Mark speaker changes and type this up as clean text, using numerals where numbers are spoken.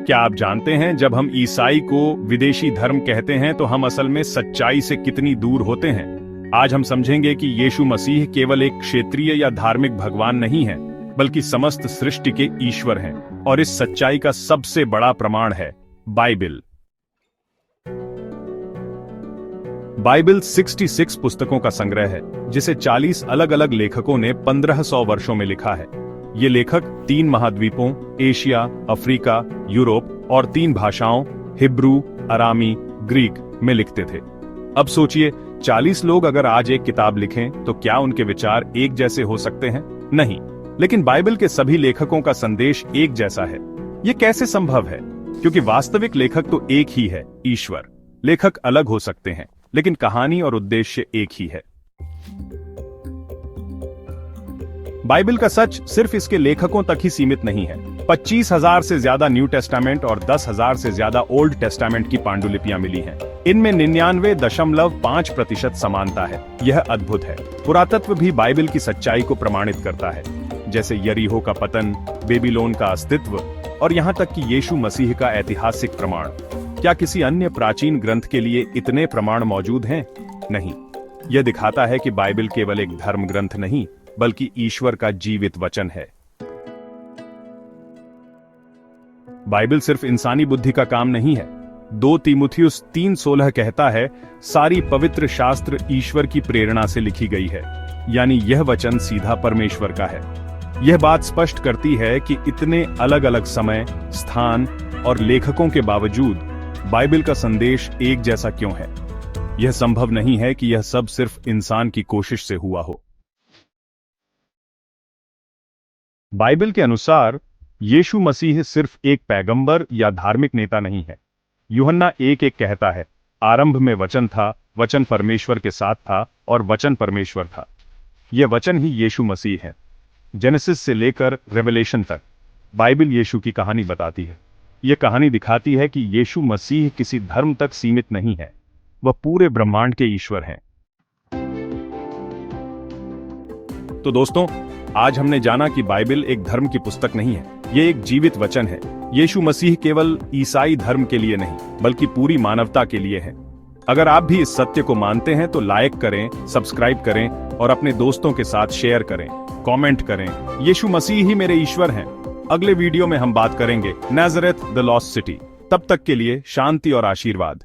Speaker 1: क्या आप जानते हैं, जब हम ईसाई को विदेशी धर्म कहते हैं तो हम असल में सच्चाई से कितनी दूर होते हैं। आज हम समझेंगे कि यीशु मसीह केवल एक क्षेत्रीय या धार्मिक भगवान नहीं है, बल्कि समस्त सृष्टि के ईश्वर हैं। और इस सच्चाई का सबसे बड़ा प्रमाण है बाइबिल। बाइबिल 66 पुस्तकों का संग्रह है, जिसे 40 अलग अलग लेखकों ने 1500 वर्षों में लिखा है। ये लेखक 3 महाद्वीपों एशिया, अफ्रीका, यूरोप और 3 भाषाओं हिब्रू, अरामी, ग्रीक में लिखते थे। अब सोचिए, 40 लोग अगर आज एक किताब लिखें तो क्या उनके विचार एक जैसे हो सकते हैं? नहीं। लेकिन बाइबिल के सभी लेखकों का संदेश एक जैसा है। ये कैसे संभव है? क्योंकि वास्तविक लेखक तो एक ही है, ईश्वर। लेखक अलग हो सकते हैं, लेकिन कहानी और उद्देश्य एक ही है। बाइबिल का सच सिर्फ इसके लेखकों तक ही सीमित नहीं है। 25,000 से ज्यादा न्यू टेस्टामेंट और 10,000 से ज्यादा ओल्ड टेस्टामेंट की पांडुलिपियां मिली हैं। इनमें 99.5% समानता है। यह अद्भुत है। पुरातत्व भी बाइबिल की सच्चाई को प्रमाणित करता है, जैसे यरीहो का पतन, बेबीलोन का अस्तित्व और यहाँ तक कि यीशु मसीह का ऐतिहासिक प्रमाण। क्या किसी अन्य प्राचीन ग्रंथ के लिए इतने प्रमाण मौजूद हैं? नहीं। यह दिखाता है कि बाइबिल केवल एक धर्म ग्रंथ नहीं, बल्कि ईश्वर का जीवित वचन है। बाइबिल सिर्फ इंसानी बुद्धि का काम नहीं है। 2 तीमुथियुस 3:16 कहता है, सारी पवित्र शास्त्र ईश्वर की प्रेरणा से लिखी गई है, यानी यह वचन सीधा परमेश्वर का है। यह बात स्पष्ट करती है कि इतने अलग अलग समय, स्थान और लेखकों के बावजूद बाइबिल का संदेश एक जैसा क्यों है। यह संभव नहीं है कि यह सब सिर्फ इंसान की कोशिश से हुआ हो। बाइबिल के अनुसार यीशु मसीह सिर्फ एक पैगंबर या धार्मिक नेता नहीं है। यूहन्ना 1:1 कहता है, आरंभ में वचन था, वचन परमेश्वर के साथ था और वचन परमेश्वर था। यह वचन ही यीशु मसीह है। जेनेसिस से लेकर रेवलेशन तक बाइबिल यीशु की कहानी बताती है। यह कहानी दिखाती है कि यीशु मसीह किसी धर्म तक सीमित नहीं है, वह पूरे ब्रह्मांड के ईश्वर हैं। तो दोस्तों, आज हमने जाना कि बाइबिल एक धर्म की पुस्तक नहीं है, ये एक जीवित वचन है। यीशु मसीह केवल ईसाई धर्म के लिए नहीं, बल्कि पूरी मानवता के लिए है। अगर आप भी इस सत्य को मानते हैं तो लाइक करें, सब्सक्राइब करें और अपने दोस्तों के साथ शेयर करें, कमेंट करें। यीशु मसीह ही मेरे ईश्वर हैं। अगले वीडियो में हम बात करेंगे नाज़रेथ द लॉस्ट सिटी। तब तक के लिए शांति और आशीर्वाद।